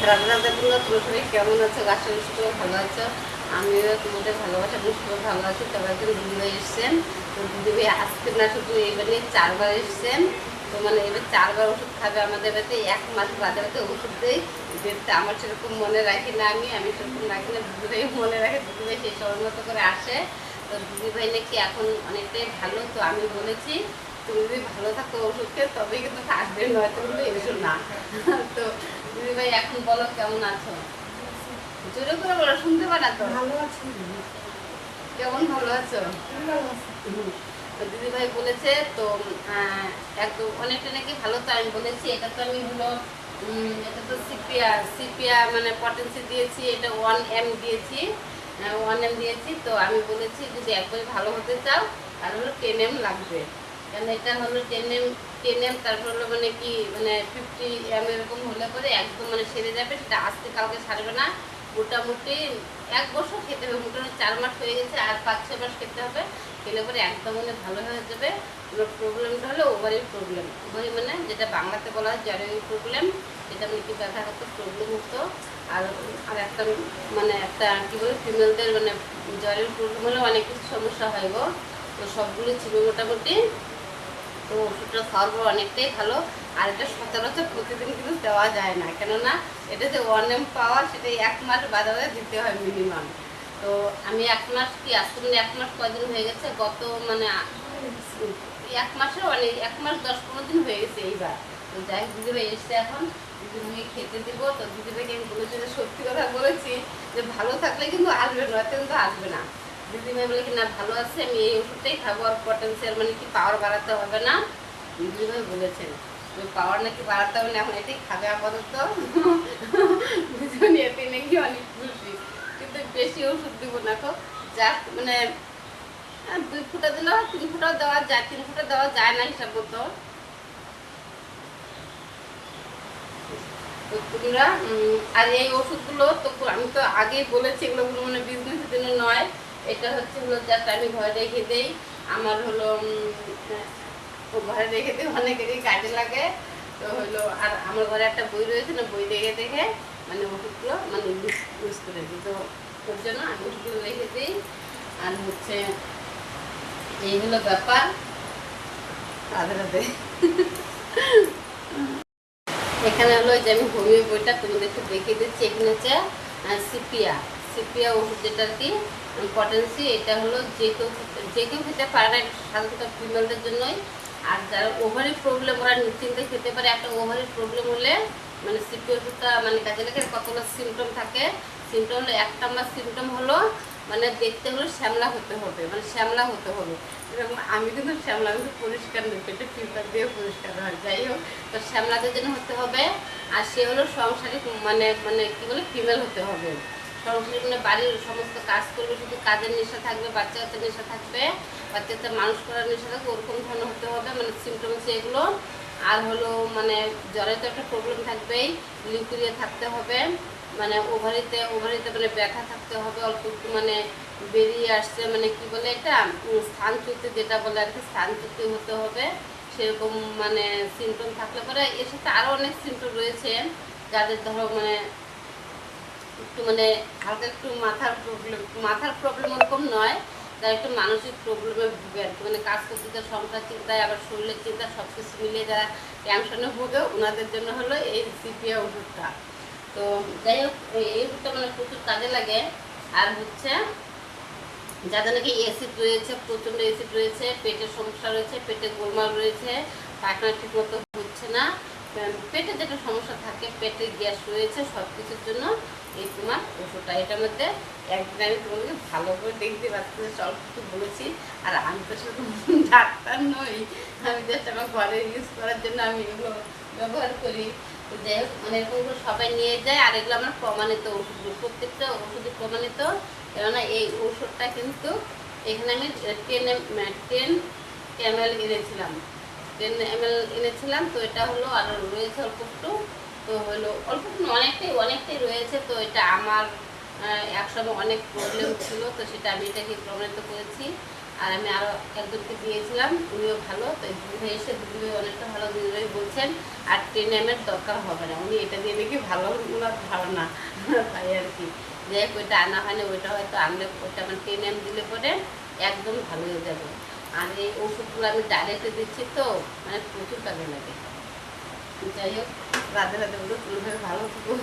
রাধা রাধা বন্ধুরা, তোমরা সবাই কেমন আছো? আশা করি সবাই ভালো আছো। আমিও তোমাদের ভালোবাসা সবাই ভালো আছি। তবে একজন দিদিভাই এসছেন। তো দিদিভাই আজকে না শুধু এবার নিয়ে 4বার এসছেন। তো মানে এবার 4বার ওষুধ খাবে আমাদের বাড়িতে। 1 মাস বাদে বাদে ওষুধ দেয়। ডেটটা আমার সেরকম মনে রাখি না, আমি সেরকম রাখি না, দিদিভাই মনে রাখে। দিদিভাই সেই সময় মতো করে আসে। তো দিদিভাই নাকি এখন অনেকটাই ভালো। তো আমি বলেছি তুমি যদি ভালো থাকো ওষুধ খেয়ে তবেই কিন্তু আসবে, নয়তো কিন্তু এসো না। তো দিদিভাই এখন বলো কেমন আছো? জোরে করে বলো, শুনতে পারা তো। ভালো আছি। কেমন ভালো আছো? তো দিদিভাই বলেছে তো একদম অনেকটা নাকি ভালো। তো আমি বলেছি এটা তো আমি হলো এটা তো সিপিয়া সিপিয়া মানে পটেন্সি দিয়েছি, এটা 1M দিয়েছি, 1M দিয়েছি। তো আমি বলেছি যদি একবারে ভালো হতে চাও তাহলে হলো 10M লাগবে। কারণ এটা হলো 10M তারপর হলো মানে কি মানে 50M এরকম হলে পরে একদম মানে সেরে যাবে। সেটা আজকে কালকে সারবে না, মোটামুটি 1 বছর খেতে হবে। মোটামুটি 4 মাস হয়ে গেছে, আর 5-6 মাস খেতে হবে। খেলে পরে একদম মানে ভালো হয়ে যাবে। প্রবলেমটা হলো ওভারির প্রবলেম। ওভারি মানে যেটা বাংলাতে বলা হয় জরায়ু প্রবলেম। এটা মানে কি ব্যথা হতো, প্রবলেম হতো। আর আর একটা মানে একটা কী বলে ফিমেলদের মানে জরায়ু প্রবলেম হলে অনেক কিছু সমস্যা হয় গো। তো সবগুলো ছিল মোটামুটি। তো ওষুধটা খাওয়ার পর অনেকটাই ভালো। আর এটা সচরাচর প্রতিদিন কিন্তু দেওয়া যায় না, কেননা এটা যে 1M পাওয়া সেটা 1 মাস বাদে বাদে দিতে হয় মিনিমাম। তো আমি 1 মাস কি আজকে মানে 1 মাস কয়দিন হয়ে গেছে, গত মানে 1 মাসে অনেক 1 মাস 10-15 দিন হয়ে গেছে এইবার। তো যাই হোক দিদিভাই এসছে এখন, দিদিভাই খেতে দিব। তো দিদিভাইকে আমি বলেছি যে সত্যি কথা বলেছি যে ভালো থাকলে কিন্তু আসবে, নয়তো কিন্তু আসবে না। দিদিভাই বলে কি না ভালো আছে, আমি এই ওষুধটাই খাবো, আর পটেন্সিয়াল মানে কি পাওয়ার বাড়াতে হবে না। দিদিভাই বলেছেন পাওয়ার নাকি বাড়াতে হবে না, এখন এটাই খাবে আপাতত। দুজন এতে নাকি অনেক খুশি, কিন্তু বেশি ওষুধ দিব না তো। জাস্ট মানে 2 ফোঁটা দিলেও 3 ফোঁটাও দেওয়া যায়, 3 ফোঁটা দেওয়া যায় না হিসাব মতো। তো তোমরা আর এই ওষুধগুলো তো আমি তো আগেই বলেছি এগুলো মানে বিজনেসের জন্য নয়। এটা হচ্ছে হলো জাস্ট আমি ঘরে রেখে দিই। আমার হলো ঘরে রেখে দিই, অনেকেরই কাজে লাগে। তো হলো আর আমার ঘরে একটা বই রয়েছে না, বই দেখে দেখে মানে ওষুধগুলো মানে ইউজ করে দিই। তো ওর জন্য আমি ওষুধগুলো রেখে দিই। আর হচ্ছে এই হলো ব্যাপার। রাধে রাধে। এখানে হলো যে আমি হোমিও বইটা তোমাদেরকে দেখিয়ে দিচ্ছি। এখানে হচ্ছে সিপিয়া সিপিয়া ওষুধ, যেটা আর কি পটেন্সি। এটা হলো যে কেউ খেতে পারে না, সাধারণত ফিমেলদের জন্যই। আর যারা ওভারি প্রবলেম ওরা নিশ্চিন্তে খেতে পারে। একটা ওভারি প্রবলেম হলে মানে সিপি ওষুধটা মানে কাজে লাগে। কতগুলো সিমটম থাকে। সিমটম হলো 1 নম্বর সিমটম হলো মানে দেখতে হলো শ্যামলা হতে হবে, মানে শ্যামলা হতে হবে। এরকম আমি কিন্তু শ্যামলা কিন্তু পরিষ্কার নেই, পেটে ফিল্টার দিয়ে পরিষ্কার হয়। যাই হোক, তো শ্যামলাদের জন্য হতে হবে। আর সে হলো সংসারিক মানে মানে কি বলে ফিমেল হতে হবে। সংসারিক মানে বাড়ির সমস্ত কাজ করবে, শুধু কাজের নেশা থাকবে, বাচ্চা কাচ্চার নেশা থাকবে, বাচ্চা কাচ্চা মানুষ করার নেশা থাকবে, ওরকম ধরনের হতে হবে মানে সিমটম হচ্ছে এগুলো। আর হলো মানে জ্বরের তো একটা প্রবলেম থাকবেই, লিকুইডে থাকতে হবে, মানে ওভারিতে ওভারিতে মানে ব্যথা থাকতে হবে, অল্প একটু মানে বেরিয়ে আসছে মানে কি বলে এটা স্থানচ্যুতি যেটা বলে আর কি, স্থানচ্যুতি হতে হবে। সেরকম মানে সিমটম থাকলে পরে এর সাথে আরও অনেক সিমটম রয়েছে। যাদের ধরো মানে একটু মানে হালকা একটু মাথার প্রবলেম ওরকম নয়, যারা একটু মানসিক প্রবলেমে ভুগে আর কি, মানে কাজ করতে গিয়ে সংসার চিন্তায় আবার শরীরের চিন্তা সব কিছু মিলিয়ে যারা টেনশনে ভুগে ওনাদের জন্য হলো এই সিপিয়া ওষুধটা। তো যাই হোক এই ওষুধটা মানে প্রচুর কাজে লাগে। আর হচ্ছে যাদের নাকি অ্যাসিড রয়েছে, প্রচণ্ড অ্যাসিড রয়েছে, পেটের সমস্যা রয়েছে, পেটে গোলমাল রয়েছে, পায়খানা ঠিক মতো হচ্ছে না, পেটে যেটা সমস্যা থাকে, পেটে গ্যাস রয়েছে, সব কিছুর জন্য এই তোমার ওষুধটা। এটার মধ্যে একদিন আমি তোমাকে ভালো করে দেখতে পাচ্ছি, সব কিছু বলেছি। আর আমি তো শুধু ডাক্তার নই, আমি জাস্ট আমার ঘরে ইউজ করার জন্য আমি এগুলো ব্যবহার করি। তো যাই হোক মানে এরকম সবাই নিয়ে যায়। আর এগুলো আমার প্রমাণিত ওষুধ, প্রত্যেকটা ওষুধই প্রমাণিত। কেননা এই ওষুধটা কিন্তু এখানে আমি 10 ml এনেছিলাম, 10 ml এনেছিলাম। তো এটা হলো আর রয়েছে অল্প একটু। তো হলো অল্প একটু অনেকটাই অনেকটাই রয়েছে। তো এটা আমার একসময় অনেক প্রবলেম ছিল, তো সেটা আমি এটাকে প্রমাণিত করেছি। আর আমি আরও একজনকে দিয়েছিলাম, উনিও ভালো। তো দুধে এসে দুধে অনেকটা ভালো, দুধে বলছেন আর 10 ml দরকার হবে না, উনি এটা দিয়ে নাকি ভালো ওনার ধারণা তাই আর কি। যাই হোক ওইটা আনা হয়নি, ওইটা হয়তো আনলে ওইটা আমার 10 ml দিলে পরে একদম ভালো হয়ে যাবে। আর এই ওষুধগুলো আমি ডাইরেক্টে দিচ্ছি তো মানে প্রচুর কাজে লাগে। যাই হোক রাধে রাধে বলুন, কোনোভাবে ভালো থাকবো।